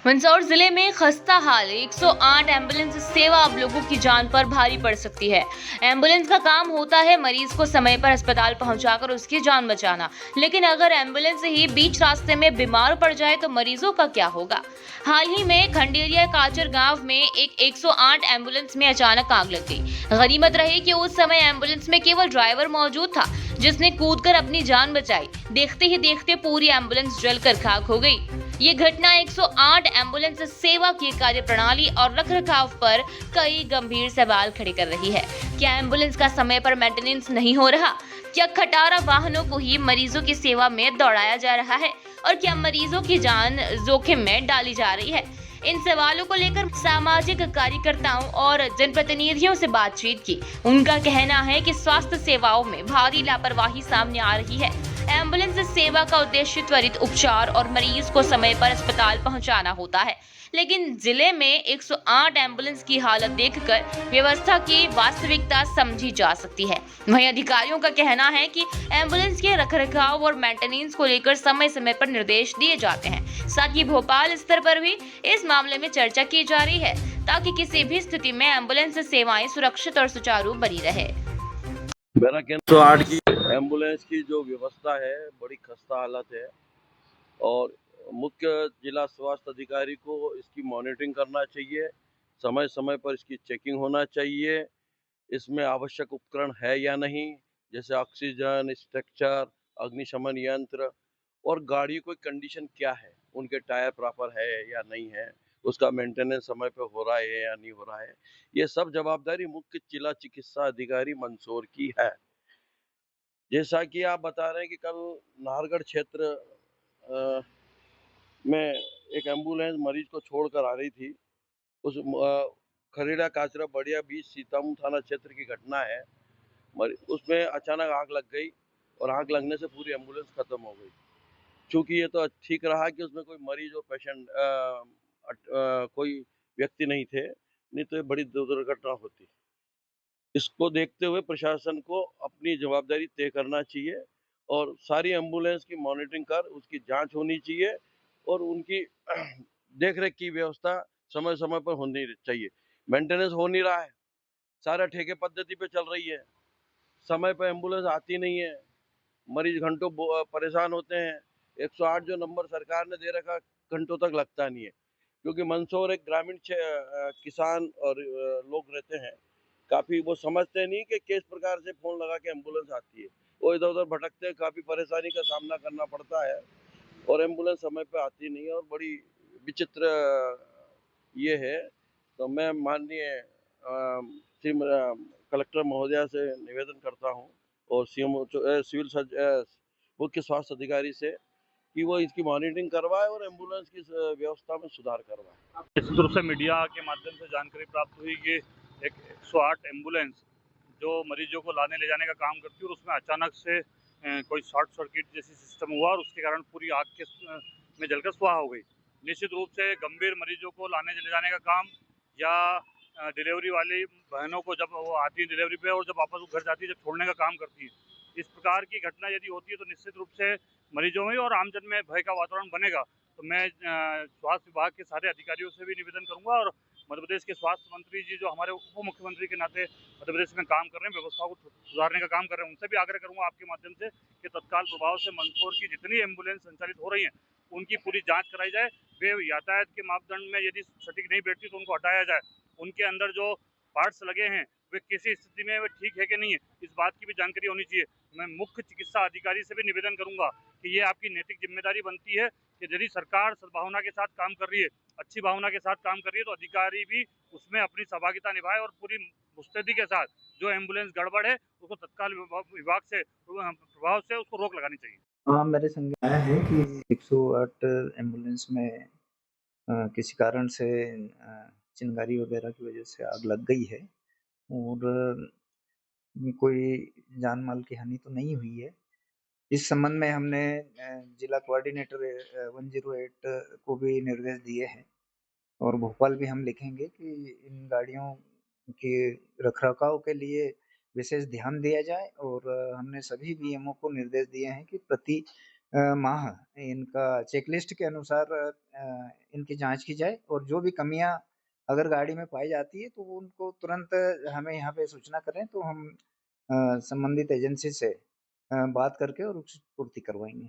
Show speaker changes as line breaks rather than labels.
मंदसौर जिले में खस्ता हाल 108 एम्बुलेंस सेवा अब लोगों की जान पर भारी पड़ सकती है। एम्बुलेंस का काम होता है मरीज को समय पर अस्पताल पहुंचाकर उसकी जान बचाना, लेकिन अगर एम्बुलेंस ही बीच रास्ते में बीमार पड़ जाए तो मरीजों का क्या होगा। हाल ही में खंडेरिया काचर गांव में एक 108 एम्बुलेंस में अचानक आग लग गई। गनीमत रही कि उस समय एम्बुलेंस में केवल ड्राइवर मौजूद था, जिसने कूदकर अपनी जान बचाई। देखते ही देखते पूरी एम्बुलेंस जलकर खाक हो गई। ये घटना 108 एम्बुलेंस सेवा की कार्यप्रणाली और रखरखाव पर कई गंभीर सवाल खड़े कर रही है। क्या एम्बुलेंस का समय पर मेंटेनेंस नहीं हो रहा? क्या खटारा वाहनों को ही मरीजों की सेवा में दौड़ाया जा रहा है? और क्या मरीजों की जान जोखिम में डाली जा रही है? इन सवालों को लेकर सामाजिक कार्यकर्ताओं और जनप्रतिनिधियों से बातचीत की। उनका कहना है कि स्वास्थ्य सेवाओं में भारी लापरवाही सामने आ रही है। एम्बुलेंस सेवा का उद्देश्य त्वरित उपचार और मरीज को समय पर अस्पताल पहुंचाना होता है, लेकिन जिले में 108 एम्बुलेंस की हालत देखकर व्यवस्था की वास्तविकता समझी जा सकती है। वहीं अधिकारियों का कहना है कि एम्बुलेंस के रखरखाव और मेंटेनेंस को लेकर समय समय पर निर्देश दिए जाते हैं। साथ ही भोपाल स्तर पर भी इस मामले में चर्चा की जा रही है, ताकि किसी भी स्थिति में एम्बुलेंस सेवाएं सुरक्षित और सुचारू बनी रहे।
मेरा कहना 108 की एम्बुलेंस की जो व्यवस्था है बड़ी खस्ता हालत है और मुख्य जिला स्वास्थ्य अधिकारी को इसकी मॉनिटरिंग करना चाहिए, समय समय पर इसकी चेकिंग होना चाहिए, इसमें आवश्यक उपकरण है या नहीं, जैसे ऑक्सीजन, स्ट्रक्चर, अग्निशमन यंत्र, और गाड़ी की कंडीशन क्या है, उनके टायर प्रॉपर है या नहीं है, उसका मेंटेनेंस समय पे हो रहा है या नहीं हो रहा है। ये सब जवाबदारी मुख्य जिला चिकित्सा अधिकारी मंदसौर की है। जैसा कि आप बता रहे हैं कि कल नाहरगढ़ क्षेत्र अ, में एक एम्बुलेंस मरीज को छोड़कर आ रही थी। उस खरेड़ा काचरा बढ़िया बीच सीतामऊ थाना क्षेत्र की घटना है। उसमें अचानक आग लग गई और आग लगने से पूरी एम्बुलेंस खत्म हो गई। चूंकि ये तो ठीक रहा कि उसमें कोई मरीज और पेशेंट कोई व्यक्ति नहीं थे, नहीं तो ये बड़ी दुर्घटना होती। इसको देखते हुए प्रशासन को अपनी जवाबदारी तय करना चाहिए और सारी एम्बुलेंस की मॉनिटरिंग कर उसकी जांच होनी चाहिए और उनकी देख-रेख की व्यवस्था समय-समय पर होनी चाहिए। मेंटेनेंस हो नहीं रहा है, सारा ठेके पद्धति पे चल रही है, समय पे एम्बुलेंस आती नहीं है, मरीज घंटों परेशान होते हैं। 108 जो नंबर सरकार ने दे रखा, घंटों तक लगता नहीं है, क्योंकि मंदसौर एक ग्रामीण किसान और लोग रहते हैं। काफ़ी वो समझते नहीं कि किस प्रकार से फ़ोन लगा के एम्बुलेंस आती है। वो इधर-उधर भटकते हैं, काफ़ी परेशानी का सामना करना पड़ता है और एम्बुलेंस समय पे आती नहीं है और बड़ी विचित्र ये है। तो मैं माननीय कलेक्टर महोदया से निवेदन करता हूँ और मुख्य स्वास्थ्य अधिकारी से कि वो इसकी मॉनिटरिंग करवाए और एम्बुलेंस की व्यवस्था में सुधार करवाए।
निश्चित रूप से मीडिया के माध्यम से जानकारी प्राप्त हुई कि एक 108 एम्बुलेंस जो मरीजों को लाने ले जाने का काम करती है और उसमें अचानक से कोई शॉर्ट सर्किट जैसी सिस्टम हुआ और उसके कारण पूरी आग के में जलकर स्वाहा हो गई। निश्चित रूप से गंभीर मरीजों को लाने ले जाने का काम या डिलीवरी वाली बहनों को जब वो आती है डिलीवरी पे और जब वापस वो घर जाती है जब छोड़ने का काम करती है, इस प्रकार की घटना यदि होती है तो निश्चित रूप से मरीजों में और आमजन में भय का वातावरण बनेगा। तो मैं स्वास्थ्य विभाग के सारे अधिकारियों से भी निवेदन करूंगा और मध्य प्रदेश के स्वास्थ्य मंत्री जी जो हमारे उप मुख्यमंत्री के नाते मध्य प्रदेश में काम कर रहे हैं, व्यवस्थाओं को सुधारने का काम कर रहे हैं, उनसे भी आग्रह करूंगा आपके माध्यम से कि तत्काल प्रभाव से मंदसौर की जितनी एम्बुलेंस संचालित हो रही हैं उनकी पूरी जांच कराई जाए। वे यातायात के मापदंड में यदि सटीक नहीं बैठती तो उनको हटाया जाए। उनके अंदर जो पार्ट्स लगे हैं वे किसी स्थिति में वे ठीक है कि नहीं है, इस बात की भी जानकारी होनी चाहिए। मैं मुख्य चिकित्सा अधिकारी से भी निवेदन करूंगा कि ये आपकी नैतिक जिम्मेदारी बनती है कि यदि सरकार सद्भावना के साथ काम कर रही है, अच्छी भावना के साथ काम कर रही है, तो अधिकारी भी उसमें अपनी सहभागिता निभाए और पूरी मुस्तैदी के साथ जो एम्बुलेंस गड़बड़ है उसको तत्काल विभाग से प्रभाव से उसको रोक लगानी चाहिए।
हाँ, मेरे संज्ञान में आया है कि 108 एम्बुलेंस में किसी कारण से चिंगारी वगैरह की वजह से आग लग गई है और कोई जान माल की हानि तो नहीं हुई है। इस संबंध में हमने जिला कोऑर्डिनेटर 108 को भी निर्देश दिए हैं और भोपाल भी हम लिखेंगे कि इन गाड़ियों के रखरखाव के लिए विशेष ध्यान दिया जाए और हमने सभी बीएमओ को निर्देश दिए हैं कि प्रति माह इनका चेकलिस्ट के अनुसार इनकी जांच की जाए और जो भी कमियां अगर गाड़ी में पाई जाती है तो वो उनको तुरंत हमें यहाँ पे सूचना करें तो हम संबंधित एजेंसी से बात करके और उसकी पूर्ति करवाएंगे।